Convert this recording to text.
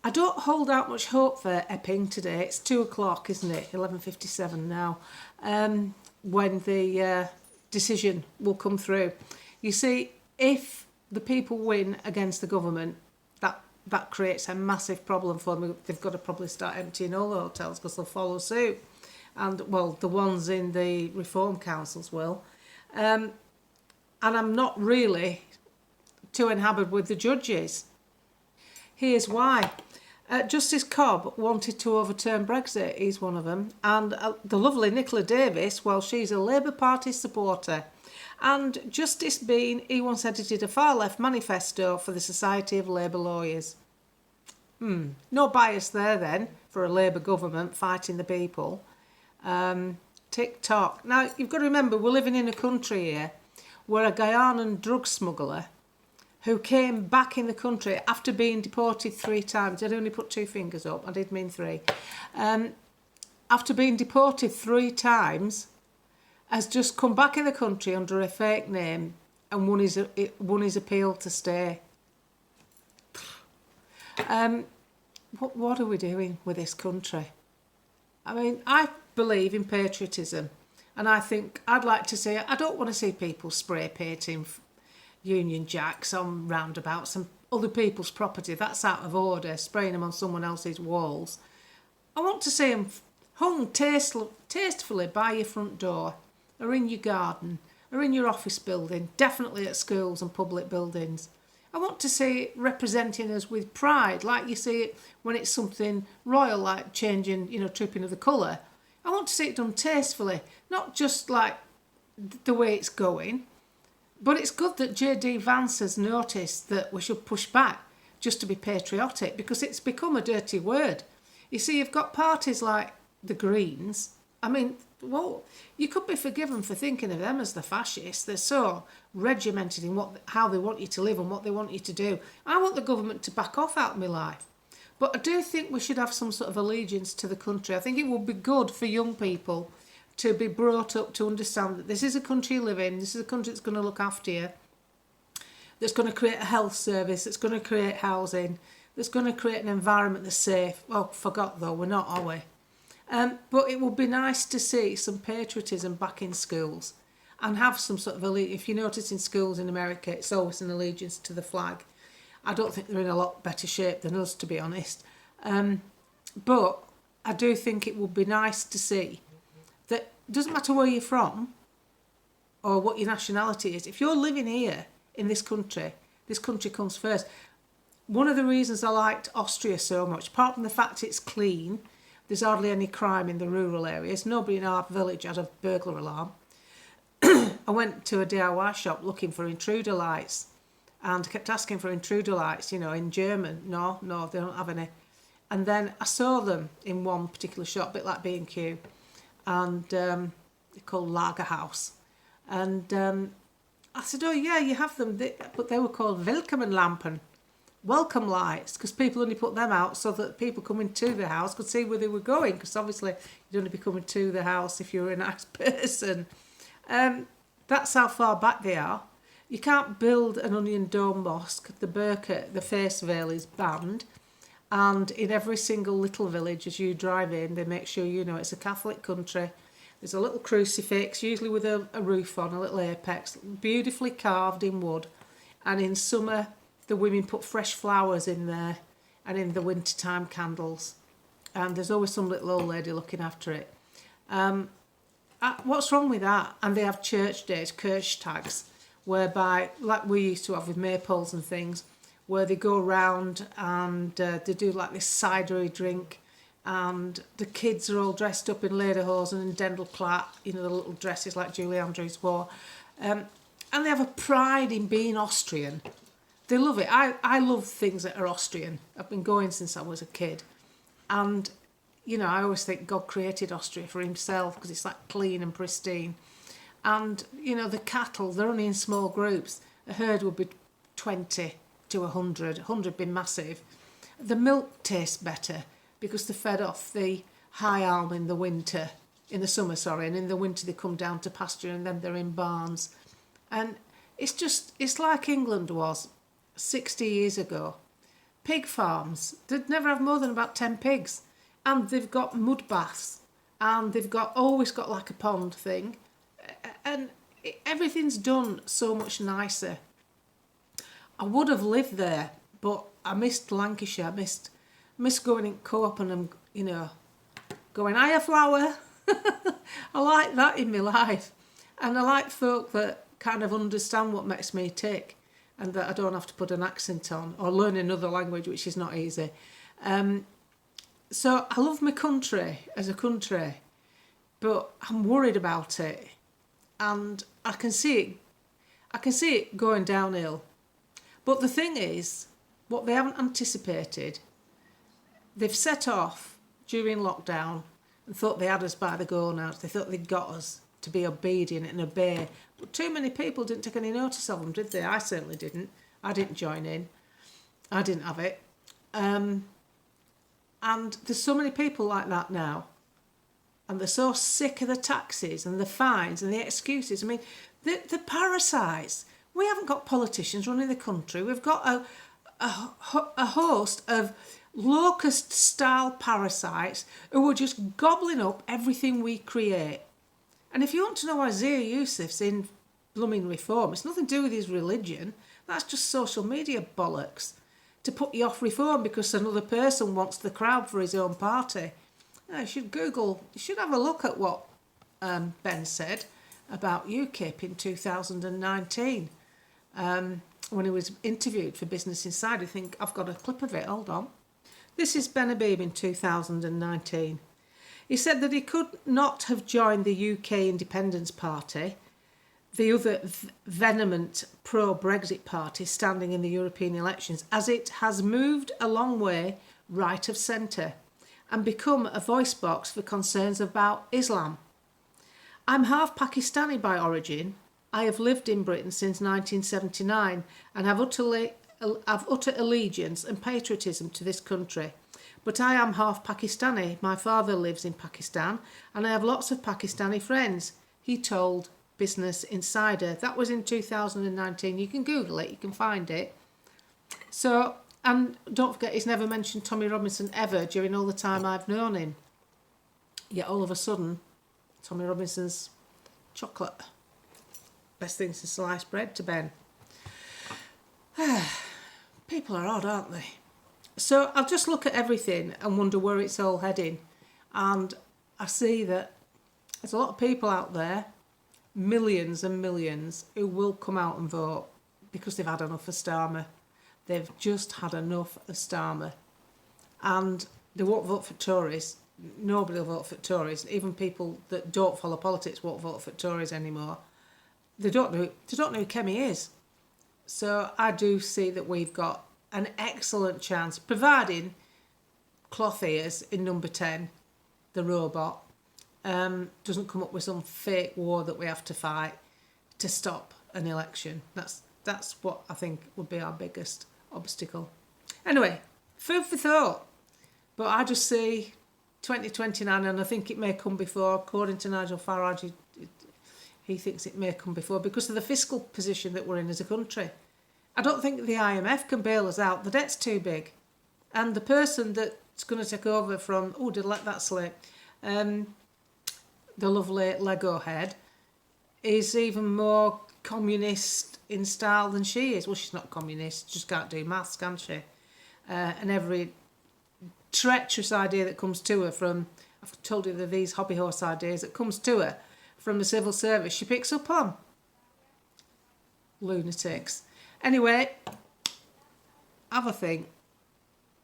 I don't hold out much hope for Epping today. It's 2 o'clock, isn't it? 11:57 now. When the decision will come through. You see, if the people win against the government, that creates a massive problem for them. They've got to probably start emptying all the hotels because they'll follow suit. And, well, the ones in the reform councils will. And I'm not really too enamored with the judges. Here's why. Justice Cobb wanted to overturn Brexit. He's one of them. And the lovely Nicola Davis, well, she's a Labour Party supporter. And Justice Bean, he once edited a far-left manifesto for the Society of Labour Lawyers. No bias there then for a Labour government fighting the people. Tick-tock. Now, you've got to remember, we're living in a country here where a Guyanan drug smuggler who came back in the country after being deported 3 times. I'd only put 2 fingers up, I did mean 3. After being deported 3 times, has just come back in the country under a fake name and won his appeal to stay. What are we doing with this country? I mean, I believe in patriotism, and I think I'd like to see. I don't want to see people spray painting Union Jacks on roundabouts and other people's property. That's out of order. Spraying them on someone else's walls. I want to see them hung tastefully by your front door, or in your garden, or in your office building, definitely at schools and public buildings. I want to see it representing us with pride, like you see it when it's something royal, like changing, trooping of the colour. I want to see it done tastefully, not just like the way it's going. But it's good that JD Vance has noticed that we should push back just to be patriotic, because it's become a dirty word. You see, you've got parties like the Greens. I mean, well, you could be forgiven for thinking of them as the fascists. They're so regimented in how they want you to live and what they want you to do. I want the government to back off out of my life. But I do think we should have some sort of allegiance to the country. I think it would be good for young people to be brought up to understand that this is a country you live in, this is a country that's going to look after you, that's going to create a health service, that's going to create housing, that's going to create an environment that's safe. Well, forgot though, we're not, are we? But it would be nice to see some patriotism back in schools and have some sort of if you notice in schools in America, it's always an allegiance to the flag. I don't think they're in a lot better shape than us, to be honest. But I do think it would be nice to see that it doesn't matter where you're from or what your nationality is. If you're living here in this country comes first. One of the reasons I liked Austria so much, apart from the fact it's clean, there's hardly any crime in the rural areas. Nobody in our village had a burglar alarm. I went to a DIY shop looking for intruder lights and kept asking for intruder lights, in German. No, they don't have any. And then I saw them in one particular shop, a bit like B&Q, and they're called Lagerhaus. And I said, oh yeah, you have them, but they were called Willkommenlampen, welcome lights, because people only put them out so that people coming to the house could see where they were going, because obviously you'd only be coming to the house if you were a nice person. That's how far back they are. You can't build an onion dome mosque. The burqa, the face veil is banned. And in every single little village, as you drive in, they make sure you know it's a Catholic country. There's a little crucifix, usually with a roof on, a little apex, beautifully carved in wood. And in summer, the women put fresh flowers in there, and in the wintertime, candles. And there's always some little old lady looking after it. What's wrong with that? And they have church days, Kirchtags, whereby, like we used to have with maypoles and things, where they go around and they do like this cidery drink, and the kids are all dressed up in lederhosen and dendelklaat, the little dresses like Julie Andrews wore. And they have a pride in being Austrian. They love it. I love things that are Austrian. I've been going since I was a kid. And, I always think God created Austria for himself because it's like clean and pristine. And, the cattle, they're only in small groups. A herd would be 20 to 100. 100 be massive. The milk tastes better because they're fed off the high alm in the summer, and in the winter they come down to pasture and then they're in barns. And it's like England was 60 years ago. pig farms. They'd never have more than about 10 pigs. And they've got mud baths. And they've always got like a pond thing. And everything's done so much nicer. I would have lived there, but I missed Lancashire. I missed going in Co-op and, going, hiya flower. I like that in my life. And I like folk that kind of understand what makes me tick and that I don't have to put an accent on or learn another language, which is not easy. So I love my country as a country, but I'm worried about it. And I can see it going downhill. But the thing is, what they haven't anticipated, they've set off during lockdown and thought they had us by the gonads. They thought they'd got us to be obedient and obey. But too many people didn't take any notice of them, did they? I certainly didn't. I didn't join in. I didn't have it. And there's so many people like that now. And they're so sick of the taxes and the fines and the excuses. I mean, the parasites. We haven't got politicians running the country. We've got a host of locust-style parasites who are just gobbling up everything we create. And if you want to know why Zia Yusuf's in blooming reform, it's nothing to do with his religion. That's just social media bollocks to put you off reform because another person wants the crowd for his own party. You should have a look at what Ben said about UKIP in 2019 when he was interviewed for Business Insider. I think I've got a clip of it, hold on. This is Ben Habib in 2019. He said that he could not have joined the UK Independence Party, the other vehement pro-Brexit party standing in the European elections, as it has moved a long way right of centre and become a voice box for concerns about Islam. I'm half Pakistani by origin. I have lived in Britain since 1979 and have utter allegiance and patriotism to this country. But I am half Pakistani. My father lives in Pakistan and I have lots of Pakistani friends, he told Business Insider. That was in 2019. You can Google it, you can find it. So, and don't forget, he's never mentioned Tommy Robinson ever during all the time I've known him. Yet all of a sudden, Tommy Robinson's chocolate. Best thing since sliced bread to Ben. People are odd, aren't they? So I'll just look at everything and wonder where it's all heading. And I see that there's a lot of people out there, millions and millions, who will come out and vote because they've had enough of Starmer. They've just had enough of Starmer. And they won't vote for Tories. Nobody will vote for Tories. Even people that don't follow politics won't vote for Tories anymore. They don't know who Kemi is. So I do see that we've got an excellent chance, providing Cloth Ears in number 10, the robot, doesn't come up with some fake war that we have to fight to stop an election. That's what I think would be our biggest obstacle. Anyway, food for thought. But I just see 2029, and I think it may come before, according to Nigel Farage, he thinks it may come before because of the fiscal position that we're in as a country. I don't think the IMF can bail us out. The debt's too big. And the person that's going to take over from, did I let that slip? The lovely Lego head is even more communist in style than she is. Well, she's not communist, just can't do maths, can she? And every treacherous idea that comes to her from, I've told you that these hobby horse ideas that comes to her from the civil service, she picks up on. Lunatics. Anyway, have a think.